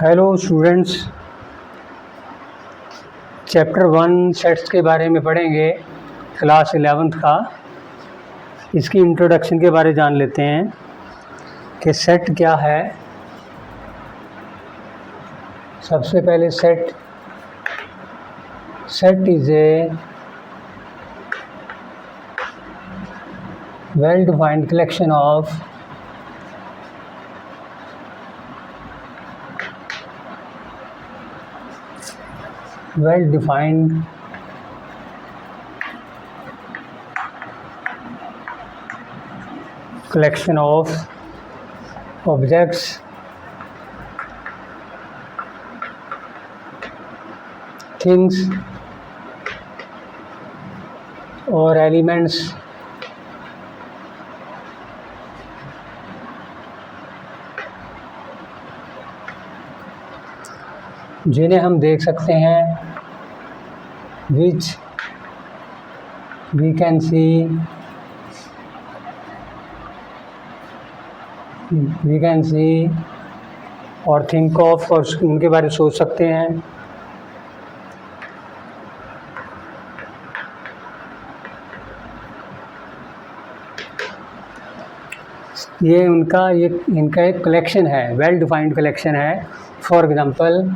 Hello students, chapter 1 sets के बारे में पढ़ेंगे। क्लास 11th का इसकी इंट्रोडक्शन के बारे जान लेते हैं कि सेट क्या है। सबसे पहले set is a well defined collection of collection of objects things or elements जिन्हें हम देख सकते हैं, which we can see और think of और उनके बारे में सोच सकते हैं। इनका एक कलेक्शन है, वेल डिफाइंड कलेक्शन है। For example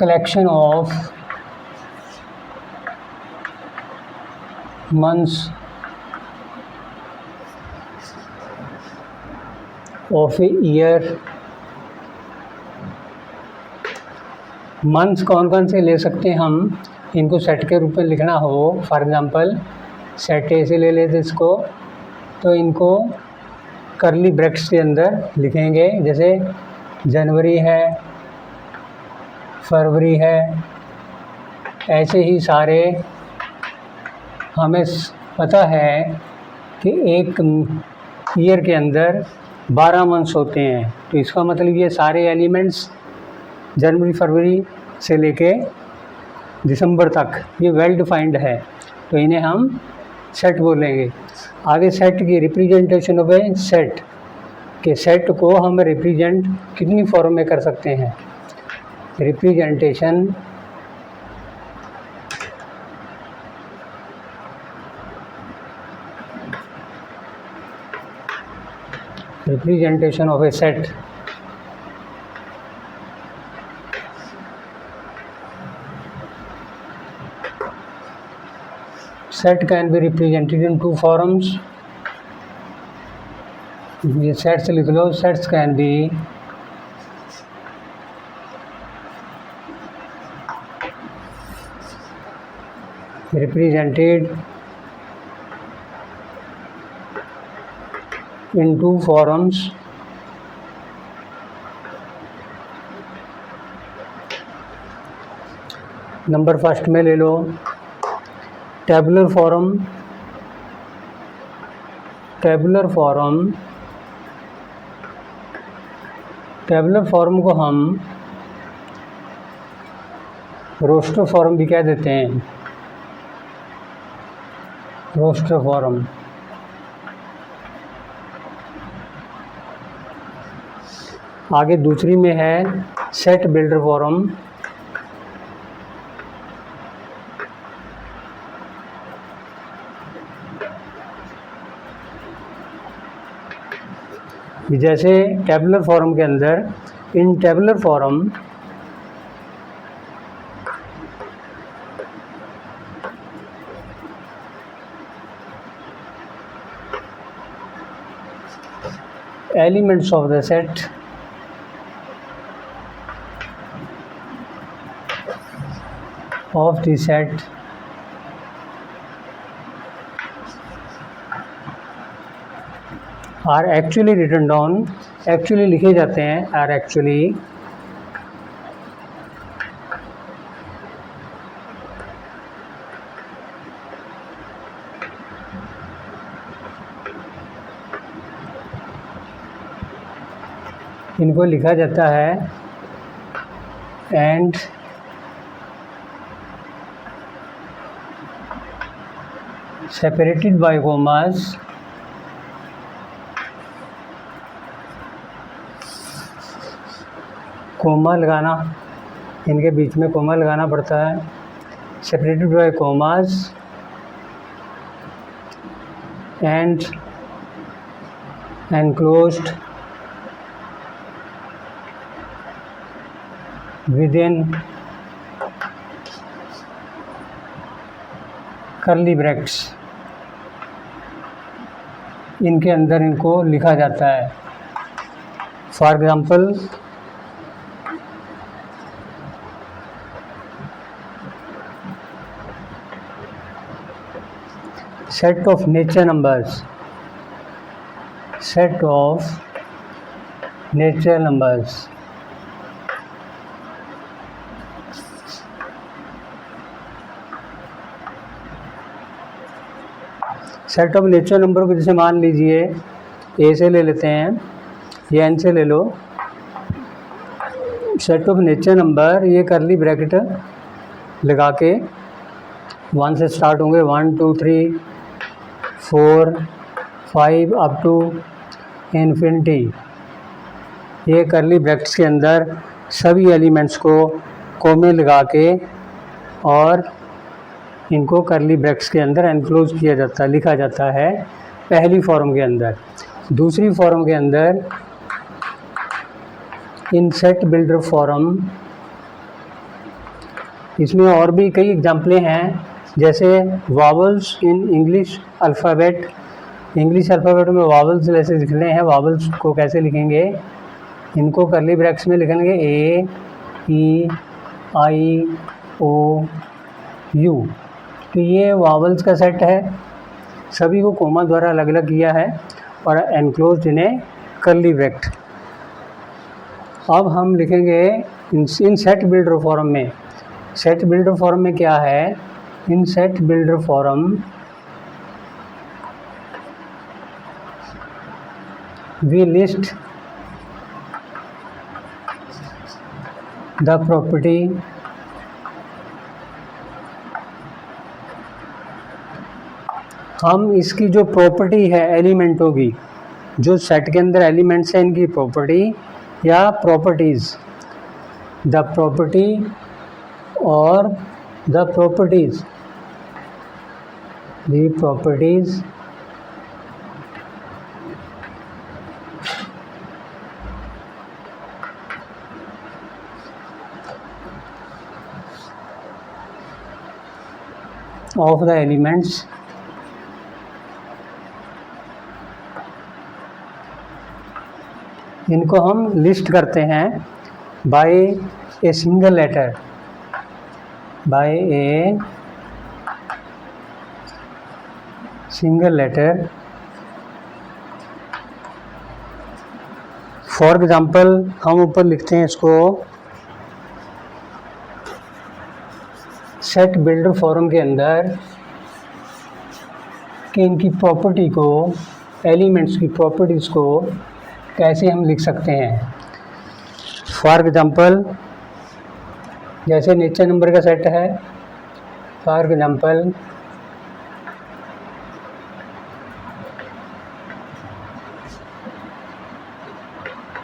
collection of months of a year। Months कौन कौन से ले सकते हैं हम, इनको सेट के रूप में लिखना हो। फॉर एग्जांपल सेट ए से ले लेते इसको, तो इनको करली ब्रैकेट्स के अंदर लिखेंगे। जैसे जनवरी है, फरवरी है, ऐसे ही सारे। हमें पता है कि एक ईयर के अंदर 12 मंथ्स होते हैं, तो इसका मतलब ये सारे एलिमेंट्स जनवरी फरवरी से लेके दिसंबर तक ये वेल डिफाइंड है, तो इन्हें हम सेट बोलेंगे। आगे सेट की रिप्रेजेंटेशन ऑफ ए सेट, के सेट को हम रिप्रेजेंट कितनी फॉर्म में कर सकते हैं। Representation of a set. Set can be represented in two forms। ये सेट्स लिख लो। Sets can be represented in two forms। Number first में ले लो टेबुलर फॉर्म। टेबुलर फॉर्म को हम रोस्टर फॉर्म भी कह देते हैं। रोस्टर फॉर्म आगे दूसरी में है सेट बिल्डर फॉर्म। जैसे टेबुलर फॉर्म के अंदर, in tabular form elements of the set are actually written down. Actually लिखे जाते हैं, आर एक्चुअली इनको लिखा जाता है and separated by commas, comma लगाना, इनके बीच में कोमा लगाना पड़ता है। Separated by commas and enclosed within curly brackets, इनके अंदर इनको लिखा जाता है। For example, set of nature numbers, set of nature numbers, set of nature number को जैसे मान लीजिए ए से ले लेते हैं या एन से ले लो। सेट ऑफ नेचर नंबर, ये करली ब्रैकेट लगा के 1 से स्टार्ट होंगे, 1 2 3 4 5 अप टू इन्फिनिटी। ये करली ब्रैकेट्स के अंदर सभी एलिमेंट्स को कोमे लगा के और इनको करली ब्रैकेट्स के अंदर एनक्लोज किया जाता है, लिखा जाता है पहली फॉर्म के अंदर। दूसरी फॉर्म के अंदर इन सेट बिल्डर फॉर्म, इसमें और भी कई एग्जाम्पलें हैं, जैसे vowels in English alphabet. English alphabet में वावल्स जैसे लिखने हैं, वावल्स को कैसे लिखेंगे, इनको करली ब्रैकेट्स में लिखेंगे ए ई आई ओ यू। तो ये वावल्स का सेट है, सभी को कोमा द्वारा अलग अलग किया है और एनक्लोज्ड इन्हें करली ब्रैकेट। अब हम लिखेंगे इन सेट बिल्डर फॉर्म में। सेट बिल्डर फॉर्म में क्या है, in set builder form we list the property हम इसकी जो प्रॉपर्टी है एलिमेंटों की, जो सेट के अंदर एलिमेंट्स हैं इनकी प्रॉपर्टी या प्रॉपर्टीज़, द प्रॉपर्टी और the properties, the properties of the elements इनको हम लिस्ट करते हैं by a single letter, by a single letter. For example हम ऊपर लिखते हैं इसको सेट बिल्डर फॉर्म के अंदर कि इनकी प्रॉपर्टी को, एलिमेंट्स की प्रॉपर्टीज़ को कैसे हम लिख सकते हैं। फॉर एग्जाम्पल, जैसे नेचर नंबर का सेट है, for example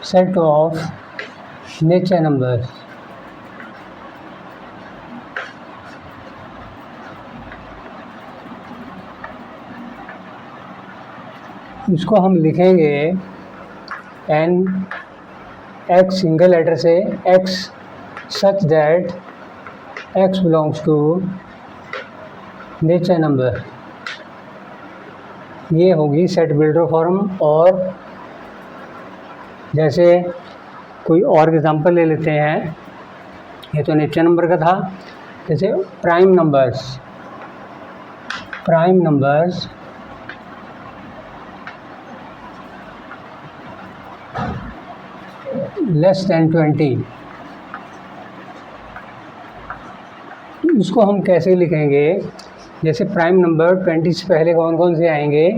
set of nature number, इसको हम लिखेंगे एन एक्स सिंगल लेटर से X such that X belongs to nature number. ये होगी सेट बिल्डर फॉर्म। और जैसे कोई और एग्जांपल ले लेते हैं, ये तो नेचर नंबर का था। जैसे prime numbers, prime numbers less than 20, इसको हम कैसे लिखेंगे। जैसे प्राइम नंबर 20 से पहले कौन कौन से आएंगे,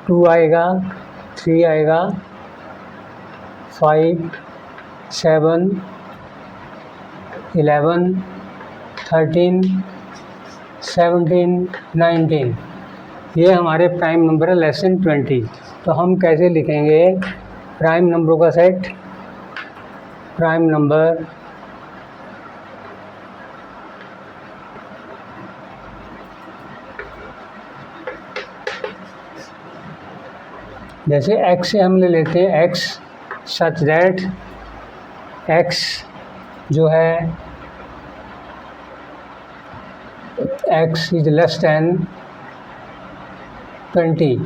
2 आएगा, 3 आएगा, 5 7 11 13 17, 19, ये हमारे प्राइम नंबर है लेस देन 20। तो हम कैसे लिखेंगे प्राइम नंबरों का सेट? प्राइम नंबर जैसे x से हम ले लेते हैं x सच दैट x जो है x is less than 20,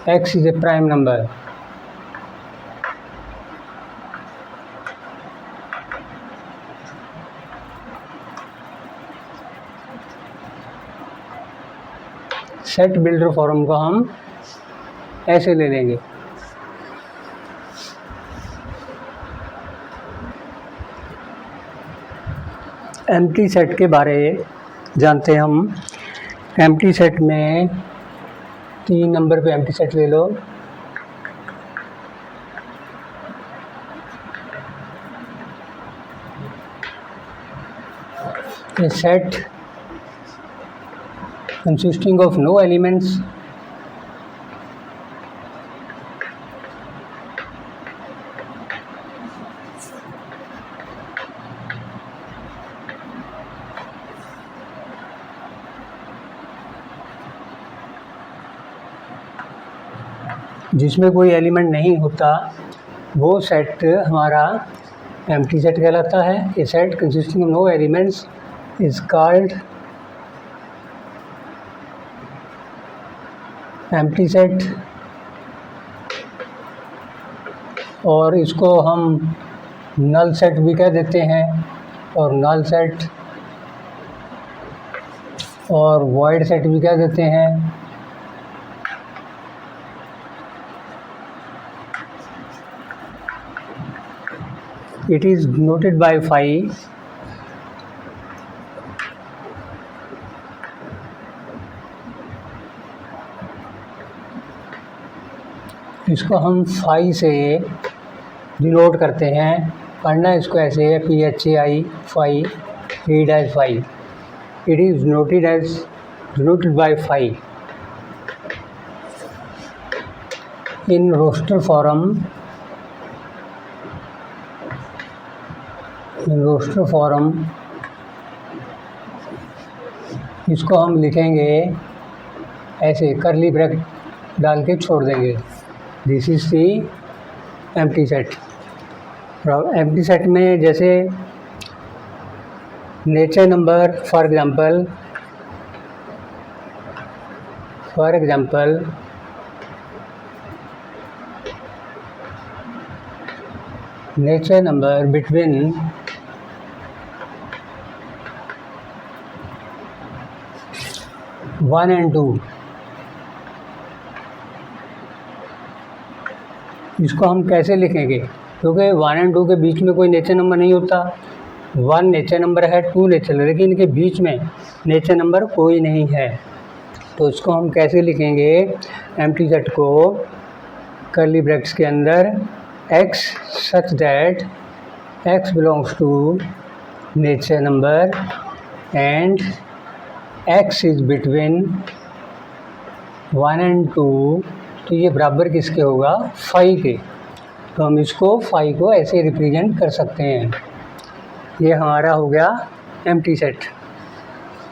x is a prime number. Set builder form को हम ऐसे ले लेंगे। एम्प्टी सेट के बारे जानते हैं हम। एम्प्टी सेट में 3 नंबर पे एम्प्टी सेट ले लो। A set consisting of no elements जिसमें कोई एलिमेंट नहीं होता वो सेट हमारा एम्प्टी सेट कहलाता है। A set consisting of no elements is called empty set, और इसको हम नल सेट भी कह देते हैं, और नल सेट और वॉइड सेट भी कह देते हैं। It is noted by phi. इसको हम फाई से डिनोट करते हैं। पढ़ना इसको ऐसे है PHAI phi, read as phi. It is noted by phi in roster form. इसको हम लिखेंगे ऐसे, करली ब्रैकेट डाल के छोड़ देंगे। This is the empty set. Empty set में जैसे nature number, for example nature number between 1 and 2, इसको हम कैसे लिखेंगे? क्योंकि 1 and 2 के बीच में कोई नेचर नंबर नहीं होता। 1 नेचर नंबर है, 2 नेचर, लेकिन इनके बीच में नेचर नंबर कोई नहीं है। तो इसको हम कैसे लिखेंगे एम्प्टी सेट को? कर्ली ब्रैकेट्स के अंदर x such that x belongs to nature number and x is between 1 and 2, तो ये बराबर किसके होगा? फाई के। तो हम इसको फाई को ऐसे रिप्रेजेंट कर सकते हैं। ये हमारा हो गया एम्प्टी सेट।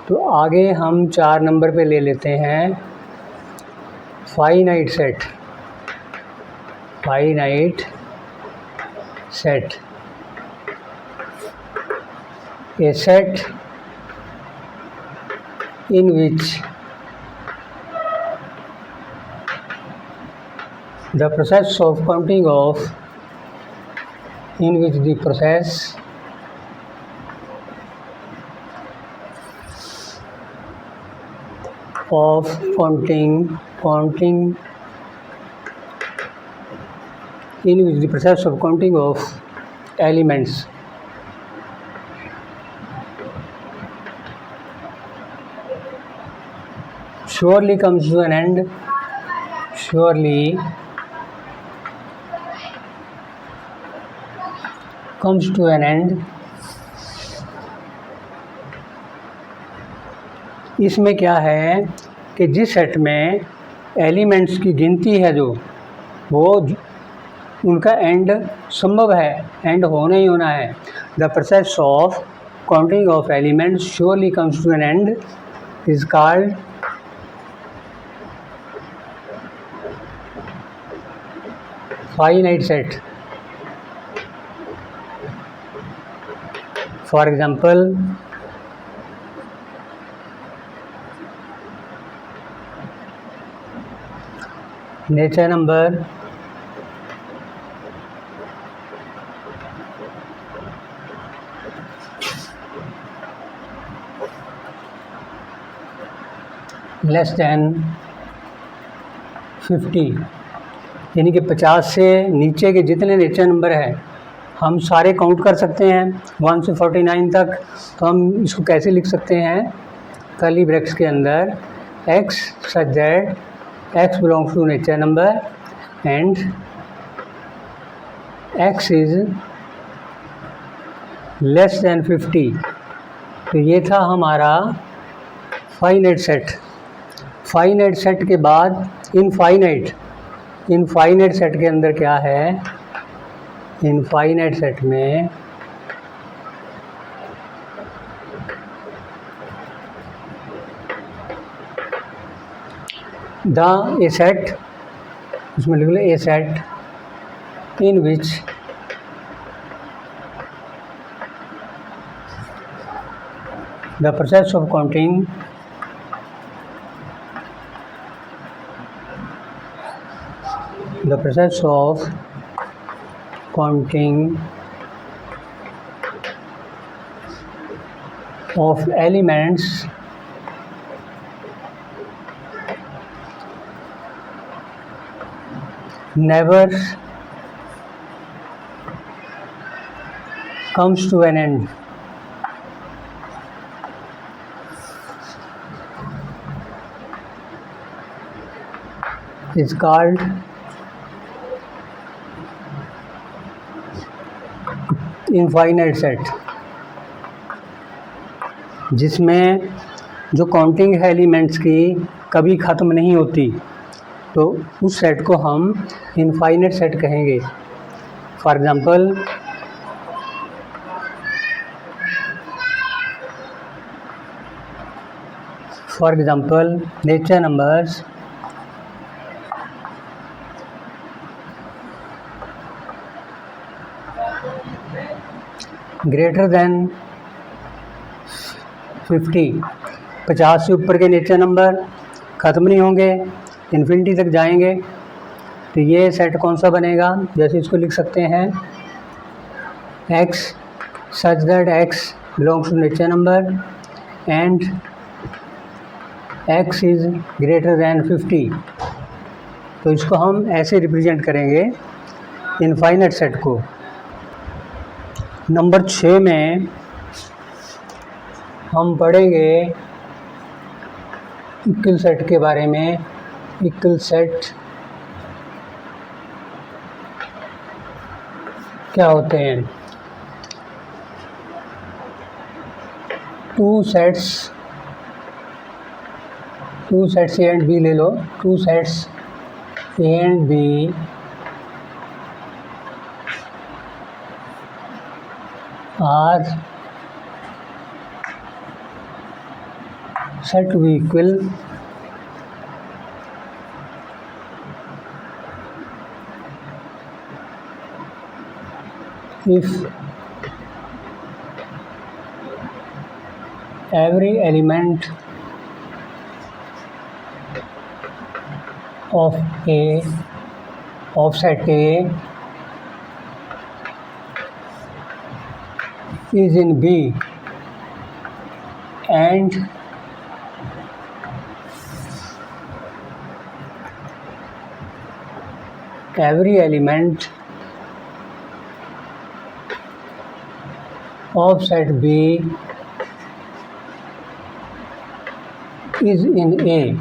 तो आगे हम 4 नंबर पे ले लेते हैं finite set. A set in which the process of counting of elements surely comes to an end, इसमें क्या है कि जिस सेट में एलिमेंट्स की गिनती है जो वो उनका एंड संभव है, एंड होना ही होना है। The process of counting of elements surely comes to an end is called finite set. For example, nature number less than 50, यानी कि 50 से नीचे के जितने नेचर नंबर है हम सारे काउंट कर सकते हैं 1 से 49 तक। तो हम इसको कैसे लिख सकते हैं, कर्ली ब्रैकेट्स के अंदर x such that x belongs to nature number and x is less than 50। तो ये था हमारा फाइनाइट सेट। फाइनाइट सेट के बाद इनफाइनाइट सेट के अंदर क्या है, इनफाइनाइट सेट में ए सेट, उसमें लिख लो a set in which the process of counting of elements never comes to an end is called infinite set. जिसमें जो काउंटिंग है एलिमेंट्स की कभी ख़त्म नहीं होती, तो उस सेट को हम इनफाइनाइट सेट कहेंगे। For example nature numbers greater than 50, 50 से ऊपर के नेचर नंबर ख़त्म नहीं होंगे, इन्फिनिटी तक जाएंगे। तो ये सेट कौन सा बनेगा, जैसे इसको लिख सकते हैं x such that x belongs to nature number and x is greater than 50। तो इसको हम ऐसे रिप्रेजेंट करेंगे इनफाइनाइट सेट को। नंबर 6 में हम पढ़ेंगे इक्वल सेट के बारे में। इक्वल सेट क्या होते हैं, two sets A and B ले लो, two sets A and B are said to be equal if every element of set A is in B and every element of set B is in A।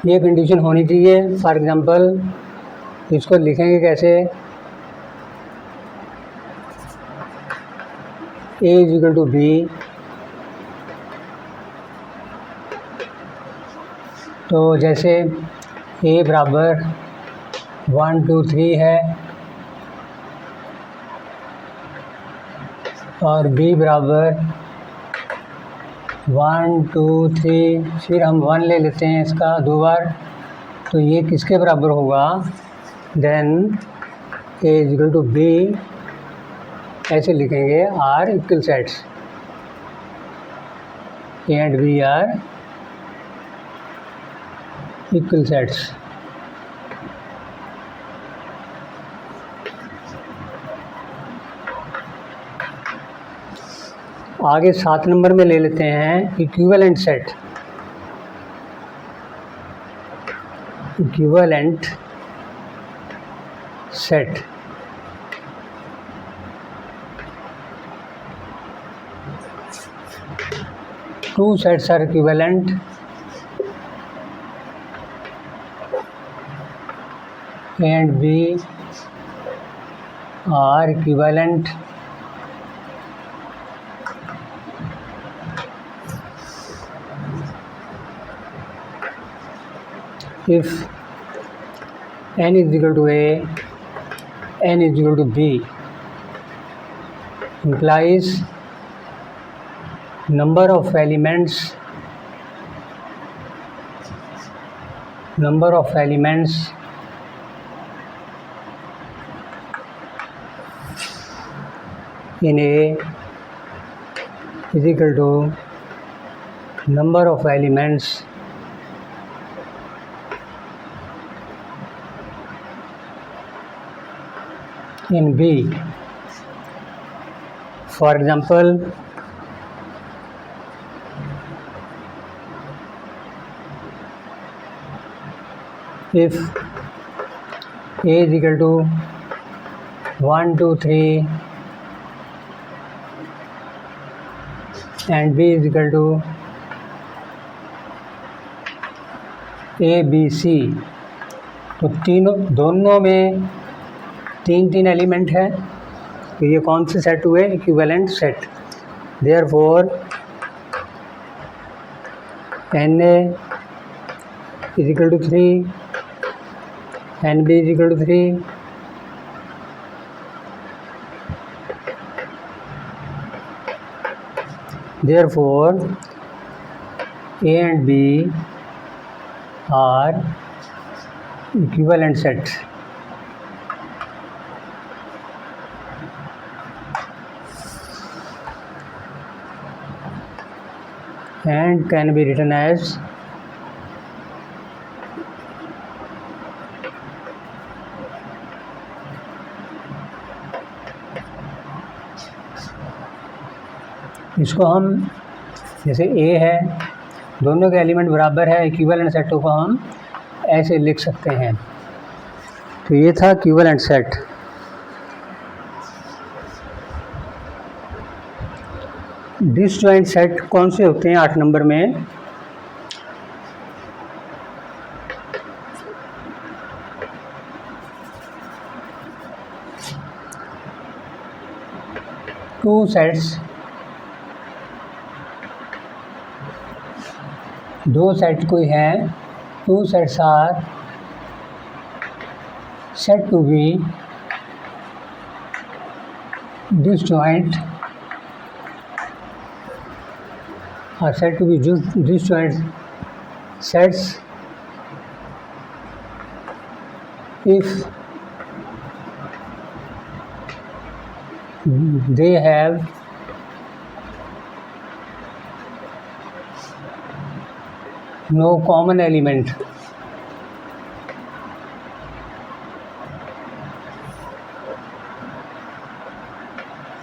ये condition होनी चाहिए। For example इसको लिखेंगे कैसे, ए is equal to B, तो जैसे ए बराबर 1 2 3 है और बी बराबर 1 2 3, फिर हम 1 ले लेते हैं इसका 2 बार, तो ये किसके बराबर होगा? Then A is equal to B, ऐसे लिखेंगे are equal sets, A and B are equal sets. आगे 7 नंबर में ले लेते हैं equivalent set. Equivalent set two sets are equivalent A and B are equivalent if n is equal to A, n is equal to B, implies number of elements in A is equal to number of elements in B. For example, if A is equal to 1 2 3 and B is equal to A B C, तो दोनों में 3 element है, तो ये कौन से set हुए? Equivalent set. Therefore NA is equal to 3, NB is equal to 3, therefore A and B are equivalent sets. And can be written as इसको हम जैसे A है, दोनों के एलिमेंट बराबर है, इक्विवेलेंट सेटों को हम ऐसे लिख सकते हैं। तो ये था इक्विवेलेंट सेट। डिसजॉइंट सेट कौन से होते हैं 8 नंबर में? टू सेट्स, दो सेट कोई हैं, two sets are said to be disjoint, are said to be disjoint sets if they have no common element.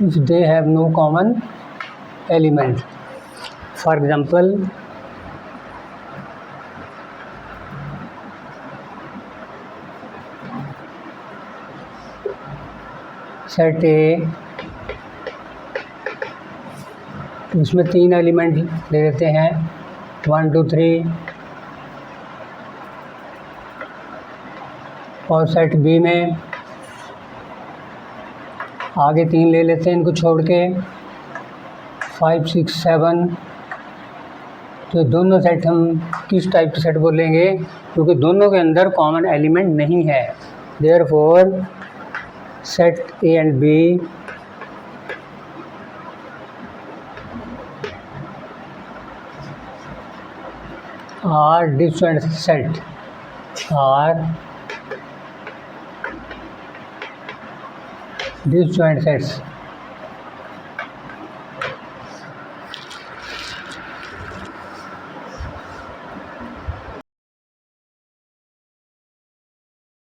If they have no common element. For example, set A, तो इसमें 3 element ले लेते हैं 1 2 3, और सेट बी में आगे 3 ले लेते हैं इनको छोड़ के 5 6 7, तो दोनों सेट हम किस टाइप के सेट बोलेंगे, क्योंकि दोनों के अंदर कॉमन एलिमेंट नहीं है। Therefore set A and B are different set, are disjoint sets